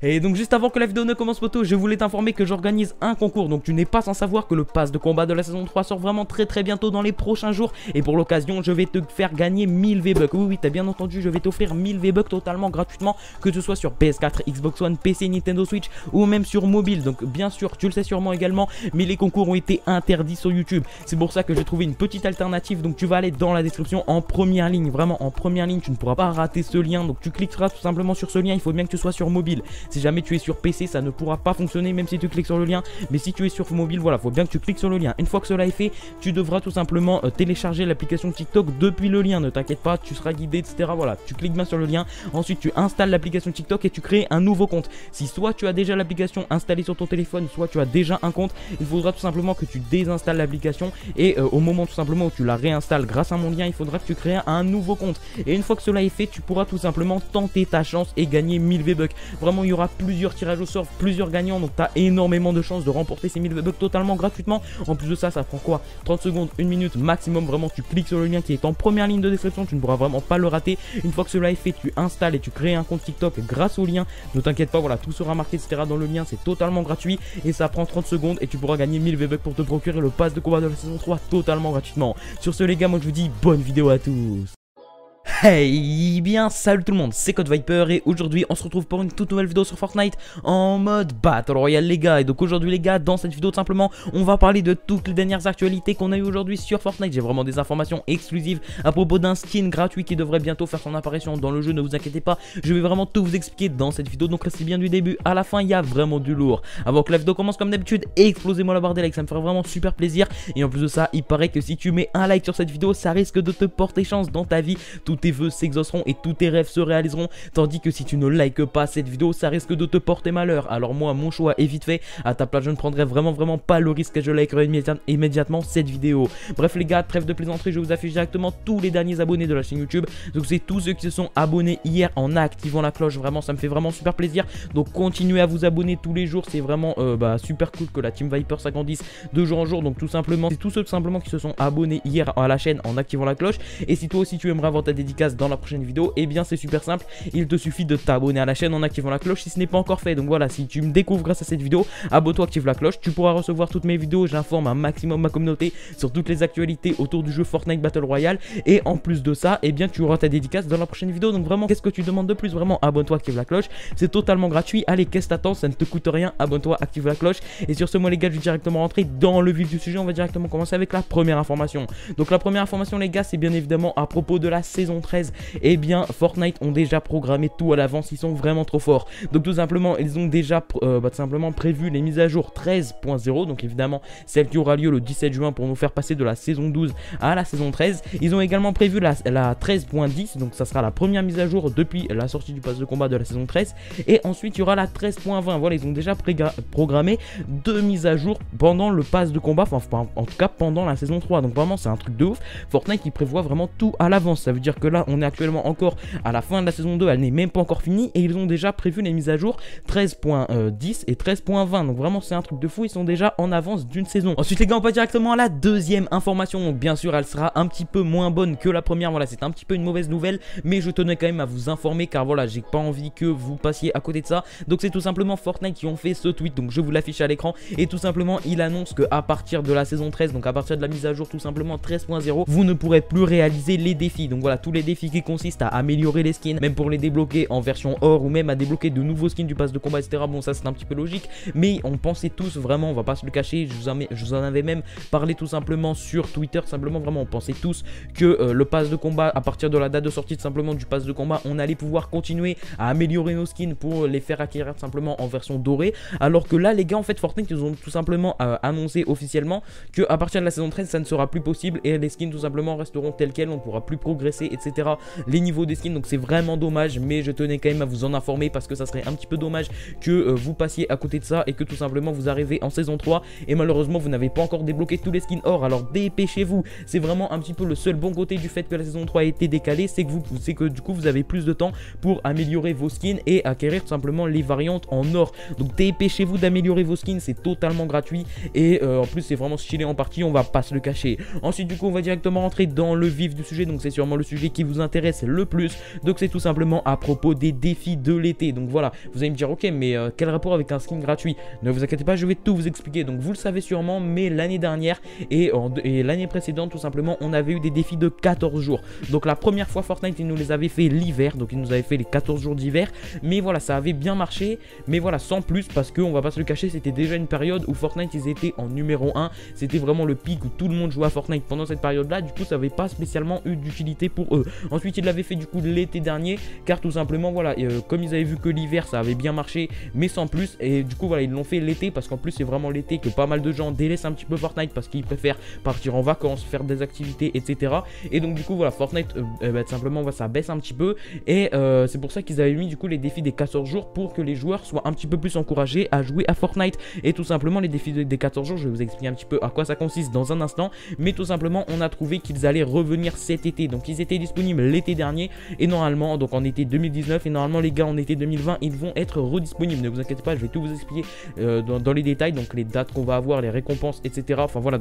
Et donc juste avant que la vidéo ne commence poto, je voulais t'informer que j'organise un concours. Donc tu n'es pas sans savoir que le pass de combat de la saison 3 sort vraiment très bientôt dans les prochains jours. Et pour l'occasion je vais te faire gagner 1000 V-Bucks. Oui t'as bien entendu, je vais t'offrir 1000 V-Bucks totalement gratuitement, que ce soit sur PS4, Xbox One, PC, Nintendo Switch ou même sur mobile. Donc bien sûr tu le sais sûrement également, mais les concours ont été interdits sur YouTube. C'est pour ça que j'ai trouvé une petite alternative. Donc tu vas aller dans la description en première ligne, vraiment en première ligne, tu ne pourras pas rater ce lien. Donc tu cliqueras tout simplement sur ce lien. Il faut bien que tu sois sur mobile. Si jamais tu es sur PC, ça ne pourra pas fonctionner même si tu cliques sur le lien. Mais si tu es sur mobile, voilà, faut bien que tu cliques sur le lien. Une fois que cela est fait, tu devras tout simplement télécharger l'application TikTok depuis le lien. Ne t'inquiète pas, tu seras guidé, etc. Voilà, tu cliques bien sur le lien. Ensuite, tu installes l'application TikTok et tu crées un nouveau compte. Si soit tu as déjà l'application installée sur ton téléphone, soit tu as déjà un compte, il faudra tout simplement que tu désinstalles l'application. Et au moment tout simplement où tu la réinstalles grâce à mon lien, il faudra que tu crées un nouveau compte. Et une fois que cela est fait, tu pourras tout simplement tenter ta chance et gagner 1000 V-Bucks. Vraiment, il y aura plusieurs tirages au sort, plusieurs gagnants. Donc tu as énormément de chances de remporter ces 1000 V-Bucks totalement gratuitement. En plus de ça, ça prend quoi, 30 secondes, 1 minute maximum. Vraiment, tu cliques sur le lien qui est en première ligne de description. Tu ne pourras vraiment pas le rater. Une fois que cela est fait, tu installes et tu crées un compte TikTok grâce au lien. Ne t'inquiète pas, voilà, tout sera marqué, etc. dans le lien. C'est totalement gratuit et ça prend 30 secondes et tu pourras gagner 1000 V-Bucks pour te procurer le pass de combat de la saison 3 totalement gratuitement. Sur ce les gars, moi je vous dis bonne vidéo à tous. Hey bien salut tout le monde, c'est Code Viper et aujourd'hui on se retrouve pour une toute nouvelle vidéo sur Fortnite en mode Battle Royale les gars. Et donc aujourd'hui les gars, dans cette vidéo tout simplement on va parler de toutes les dernières actualités qu'on a eu aujourd'hui sur Fortnite. J'ai vraiment des informations exclusives à propos d'un skin gratuit qui devrait bientôt faire son apparition dans le jeu, ne vous inquiétez pas, je vais vraiment tout vous expliquer dans cette vidéo. Donc restez bien du début à la fin, il y a vraiment du lourd. Avant que la vidéo commence, comme d'habitude, explosez-moi la barre des likes, ça me ferait vraiment super plaisir. Et en plus de ça, il paraît que si tu mets un like sur cette vidéo, ça risque de te porter chance dans ta vie. Tous tes vœux s'exauceront et tous tes rêves se réaliseront, tandis que si tu ne likes pas cette vidéo, ça risque de te porter malheur. Alors moi, mon choix est vite fait, à ta place je ne prendrai vraiment pas le risque et je likerai immédiatement cette vidéo. Bref les gars, trêve de plaisanterie, je vous affiche directement tous les derniers abonnés de la chaîne YouTube. Donc c'est tous ceux qui se sont abonnés hier en activant la cloche, vraiment ça me fait vraiment super plaisir. Donc continuez à vous abonner tous les jours, c'est vraiment super cool que la Team Viper s'agrandisse de jour en jour. Donc tout simplement, c'est tous ceux tout simplement qui se sont abonnés hier à la chaîne en activant la cloche. Et si toi aussi tu aimerais avoir ta dédicace dans la prochaine vidéo, et bien c'est super simple, il te suffit de t'abonner à la chaîne en activant la cloche si ce n'est pas encore fait. Donc voilà, si tu me découvres grâce à cette vidéo, abonne-toi, active la cloche, tu pourras recevoir toutes mes vidéos, j'informe un maximum ma communauté sur toutes les actualités autour du jeu Fortnite Battle Royale. Et en plus de ça, et bien tu auras ta dédicace dans la prochaine vidéo. Donc vraiment, qu'est-ce que tu demandes de plus? Vraiment, abonne-toi, active la cloche, c'est totalement gratuit. Allez, qu'est-ce que t'attends? Ça ne te coûte rien, abonne-toi, active la cloche. Et sur ce, moi les gars, je vais directement rentrer dans le vif du sujet. On va directement commencer avec la première information. Donc la première information les gars, c'est bien évidemment à propos de la saison 13. Et bien Fortnite ont déjà programmé tout à l'avance, ils sont vraiment trop forts. Donc tout simplement, ils ont déjà tout simplement prévu les mises à jour 13.0. donc évidemment celle qui aura lieu le 17 juin pour nous faire passer de la saison 12 à la saison 13. Ils ont également prévu la 13.10, donc ça sera la première mise à jour depuis la sortie du pass de combat de la saison 13. Et ensuite il y aura la 13.20. voilà, ils ont déjà programmé 2 mises à jour pendant le pass de combat, enfin en tout cas pendant la saison 3. Donc vraiment c'est un truc de ouf. Fortnite qui prévoit vraiment tout à l'avance. Ça veut dire que là on est actuellement encore à la fin de la saison 2, elle n'est même pas encore finie et ils ont déjà prévu les mises à jour 13.10 et 13.20. donc vraiment c'est un truc de fou, ils sont déjà en avance d'une saison. Ensuite les gars, on passe directement à la deuxième information. Donc bien sûr elle sera un petit peu moins bonne que la première, voilà, c'est un petit peu une mauvaise nouvelle, mais je tenais quand même à vous informer car voilà, j'ai pas envie que vous passiez à côté de ça. Donc c'est tout simplement Fortnite qui ont fait ce tweet, donc je vous l'affiche à l'écran. Et tout simplement il annonce que à partir de la saison 13, donc à partir de la mise à jour tout simplement 13.0, vous ne pourrez plus réaliser les défis. Donc voilà, tous les défis qui consistent à améliorer les skins, même pour les débloquer en version or ou même à débloquer de nouveaux skins du pass de combat, etc. Bon, ça c'est un petit peu logique, mais on pensait tous vraiment, on va pas se le cacher, je vous en avais même parlé tout simplement sur Twitter, simplement vraiment on pensait tous que le pass de combat, à partir de la date de sortie tout simplement du pass de combat, on allait pouvoir continuer à améliorer nos skins pour les faire acquérir tout simplement en version dorée. Alors que là les gars, en fait Fortnite ils ont tout simplement annoncé officiellement que à partir de la saison 13 ça ne sera plus possible et les skins tout simplement resteront tels quels, on ne pourra plus progresser, etc. les niveaux des skins. Donc c'est vraiment dommage, mais je tenais quand même à vous en informer parce que ça serait un petit peu dommage que vous passiez à côté de ça et que tout simplement vous arrivez en saison 3 et malheureusement vous n'avez pas encore débloqué tous les skins or. Alors dépêchez-vous, c'est vraiment un petit peu le seul bon côté du fait que la saison 3 a été décalée, c'est que du coup vous avez plus de temps pour améliorer vos skins et acquérir tout simplement les variantes en or. Donc dépêchez-vous d'améliorer vos skins, c'est totalement gratuit et en plus c'est vraiment stylé en partie, on va pas se le cacher. Ensuite du coup on va directement rentrer dans le vif du sujet, donc c'est sûrement le sujet qui qui vous intéresse le plus. Donc c'est tout simplement à propos des défis de l'été. Donc voilà, vous allez me dire ok mais quel rapport avec un skin gratuit? Ne vous inquiétez pas, je vais tout vous expliquer. Donc vous le savez sûrement, mais l'année dernière et l'année précédente tout simplement on avait eu des défis de 14 jours. Donc la première fois Fortnite il nous les avait fait l'hiver, donc il nous avait fait les 14 jours d'hiver. Mais voilà, ça avait bien marché, mais voilà, sans plus, parce qu'on va pas se le cacher, c'était déjà une période où Fortnite ils étaient en numéro 1. C'était vraiment le pic où tout le monde jouait à Fortnite pendant cette période là. Du coup ça avait pas spécialement eu d'utilité pour eux. Ensuite ils l'avaient fait du coup l'été dernier, car tout simplement voilà, comme ils avaient vu que l'hiver ça avait bien marché mais sans plus, et du coup voilà ils l'ont fait l'été, parce qu'en plus c'est vraiment l'été que pas mal de gens délaissent un petit peu Fortnite parce qu'ils préfèrent partir en vacances, faire des activités, etc. Et donc du coup voilà, Fortnite tout simplement ça baisse un petit peu, et c'est pour ça qu'ils avaient mis du coup les défis des 14 jours pour que les joueurs soient un petit peu plus encouragés à jouer à Fortnite. Et tout simplement les défis des 14 jours, je vais vous expliquer un petit peu à quoi ça consiste dans un instant, mais tout simplement on a trouvé qu'ils allaient revenir cet été. Donc ils étaient disponibles l'été dernier, et normalement donc en été 2019, et normalement les gars en été 2020 ils vont être redisponibles. Ne vous inquiétez pas, je vais tout vous expliquer dans les détails, donc les dates qu'on va avoir, les récompenses, etc. Enfin voilà,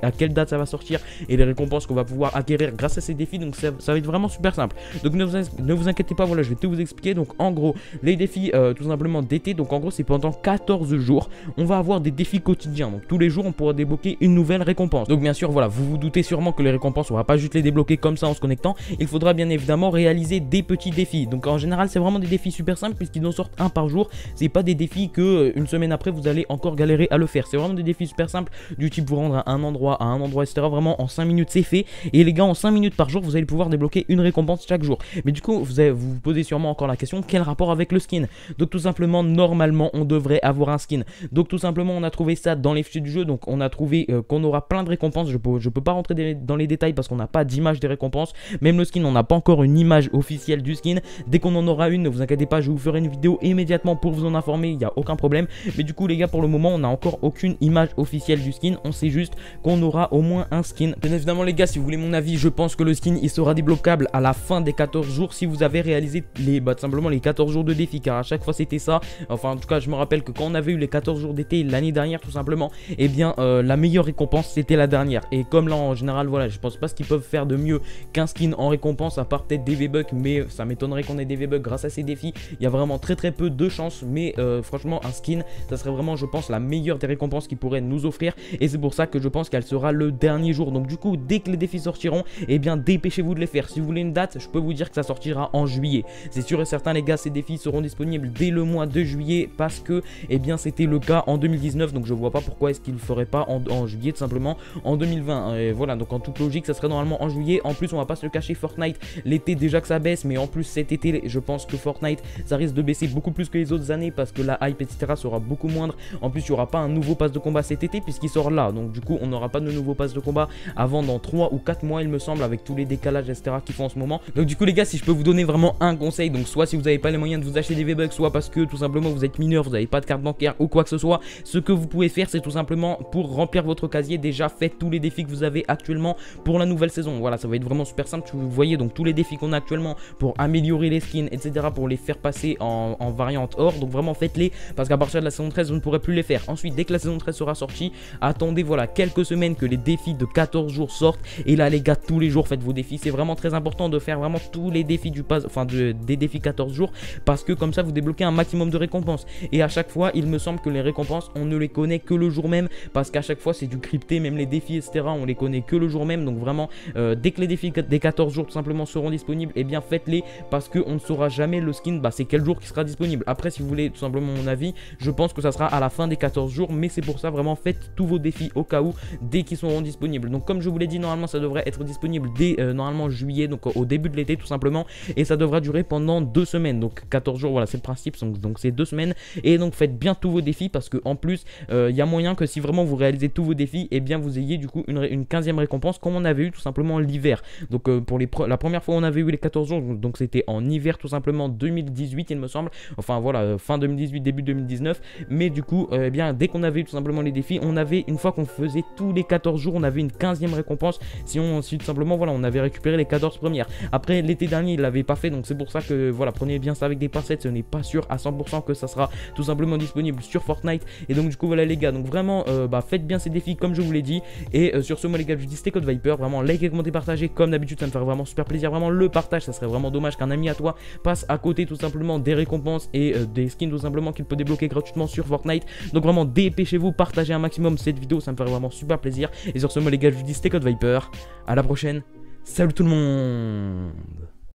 à quelle date ça va sortir et les récompenses qu'on va pouvoir acquérir grâce à ces défis. Donc ça va être vraiment super simple. Donc ne vous inquiétez pas, voilà, je vais tout vous expliquer. Donc en gros les défis tout simplement d'été, donc en gros c'est pendant 14 jours on va avoir des défis quotidiens. Donc tous les jours on pourra débloquer une nouvelle récompense. Donc bien sûr voilà, vous vous doutez sûrement que les récompenses on va pas juste les débloquer comme ça en se connectant. Il faudra bien évidemment réaliser des petits défis. Donc en général c'est vraiment des défis super simples puisqu'ils en sortent un par jour. C'est pas des défis que une semaine après vous allez encore galérer à le faire. C'est vraiment des défis super simples du type vous rendre à un endroit, etc. Vraiment en 5 minutes c'est fait. Et les gars, en 5 minutes par jour vous allez pouvoir débloquer une récompense chaque jour. Mais du coup vous vous posez sûrement encore la question, quel rapport avec le skin? Donc tout simplement normalement on devrait avoir un skin. Donc tout simplement on a trouvé ça dans les fichiers du jeu. Donc on a trouvé qu'on aura plein de récompenses. Je peux pas rentrer dans les détails parce qu'on n'a pas d'image des récompenses. Même le skin on n'a pas encore une image officielle du skin. Dès qu'on en aura une, ne vous inquiétez pas, je vous ferai une vidéo immédiatement pour vous en informer, il n'y a aucun problème. Mais du coup les gars, pour le moment on n'a encore aucune image officielle du skin. On sait juste qu'on aura au moins un skin. Bien évidemment les gars, si vous voulez mon avis, je pense que le skin il sera débloquable à la fin des 14 jours si vous avez réalisé tout simplement les 14 jours de défi, car à chaque fois c'était ça. Enfin en tout cas je me rappelle que quand on avait eu les 14 jours d'été l'année dernière tout simplement, et bien la meilleure récompense c'était la dernière. Et comme là en général voilà, je pense pas ce qu'ils peuvent faire de mieux qu'un skin en récompense, à part peut-être des V-Bucks, mais ça m'étonnerait qu'on ait des V-Bucks grâce à ces défis. Il y a vraiment très peu de chance, mais franchement un skin ça serait vraiment je pense la meilleure des récompenses qu'ils pourraient nous offrir, et c'est pour ça que je pense qu'elle sera le dernier jour. Donc du coup dès que les défis sortiront, et bien dépêchez-vous de les faire. Si vous voulez une date, je peux vous dire que ça sortira en juillet, c'est sûr et certain les gars. Ces défis seront disponibles dès le mois de juillet parce que et bien c'était le cas en 2019, donc je vois pas pourquoi est-ce qu'il ne ferait pas en juillet, tout simplement en 2020. Et voilà, donc en toute logique ça serait normalement en juillet. En plus on va pas se le cacher, Fortnite l'été déjà que ça baisse, mais en plus cet été je pense que Fortnite ça risque de baisser beaucoup plus que les autres années parce que la hype etc sera beaucoup moindre. En plus il n'y aura pas un nouveau pass de combat cet été puisqu'il sort là, donc du coup on n'aura pas de nouveau pass de combat avant dans 3 ou 4 mois il me semble, avec tous les décalages etc qu'ils font en ce moment. Donc du coup les gars, si je peux vous donner vraiment un conseil, donc soit si vous n'avez pas les moyens de vous acheter des V-Bucks, soit parce que tout simplement vous êtes mineur, vous n'avez pas de carte bancaire ou quoi que ce soit, ce que vous pouvez faire c'est tout simplement pour remplir votre casier, déjà faites tous les défis que vous avez actuellement pour la nouvelle saison. Voilà, ça va être vraiment super simple. Vous voyez donc tous les défis qu'on a actuellement pour améliorer les skins etc, pour les faire passer en variante or. Donc vraiment faites-les parce qu'à partir de la saison 13 vous ne pourrez plus les faire. Ensuite dès que la saison 13 sera sortie, attendez voilà quelques semaines que les défis de 14 jours sortent, et là les gars tous les jours faites vos défis. C'est vraiment très important de faire vraiment tous les défis du pass, enfin des défis 14 jours, parce que comme ça vous débloquez un maximum de récompenses. Et à chaque fois il me semble que les récompenses on ne les connaît que le jour même, parce qu'à chaque fois c'est du crypté, même les défis etc on les connaît que le jour même. Donc vraiment dès que les défis des 14 jours tout simplement seront disponibles, et bien faites-les parce qu'on ne saura jamais le skin c'est quel jour qui sera disponible. Après si vous voulez tout simplement mon avis, je pense que ça sera à la fin des 14 jours, mais c'est pour ça vraiment faites tous vos défis au cas où dès qu'ils seront disponibles. Donc comme je vous l'ai dit, normalement ça devrait être disponible dès normalement juillet, donc au début de l'été tout simplement, et ça devra durer pendant 2 semaines, donc 14 jours, voilà c'est le principe, donc c'est 2 semaines. Et donc faites bien tous vos défis parce que en plus il y a moyen que si vraiment vous réalisez tous vos défis, et bien vous ayez du coup une 15e récompense comme on avait eu tout simplement l'hiver. Donc pour la première fois on avait eu les 14 jours, donc c'était en hiver tout simplement 2018 il me semble, enfin voilà fin 2018 début 2019. Mais du coup eh bien dès qu'on avait eu tout simplement les défis, on avait, une fois qu'on faisait tous les 14 jours, on avait une 15e récompense si tout simplement voilà on avait récupéré les 14 premières. Après l'été dernier il l'avait pas fait, donc c'est pour ça que voilà, prenez bien ça avec des pincettes, ce n'est pas sûr à 100% que ça sera tout simplement disponible sur Fortnite. Et donc du coup voilà les gars, donc vraiment faites bien ces défis comme je vous l'ai dit. Et sur ce moi les gars je vous dis c'était Code Viper, vraiment likez, commentez, partagez comme d'habitude, ça me fait ferait vraiment super plaisir. Vraiment le partage, ça serait vraiment dommage qu'un ami à toi passe à côté tout simplement des récompenses et des skins tout simplement qu'il peut débloquer gratuitement sur Fortnite. Donc vraiment dépêchez-vous, partagez un maximum cette vidéo, ça me ferait vraiment super plaisir. Et sur ce mot les gars, je vous dis c'était Code Viper, à la prochaine, salut tout le monde.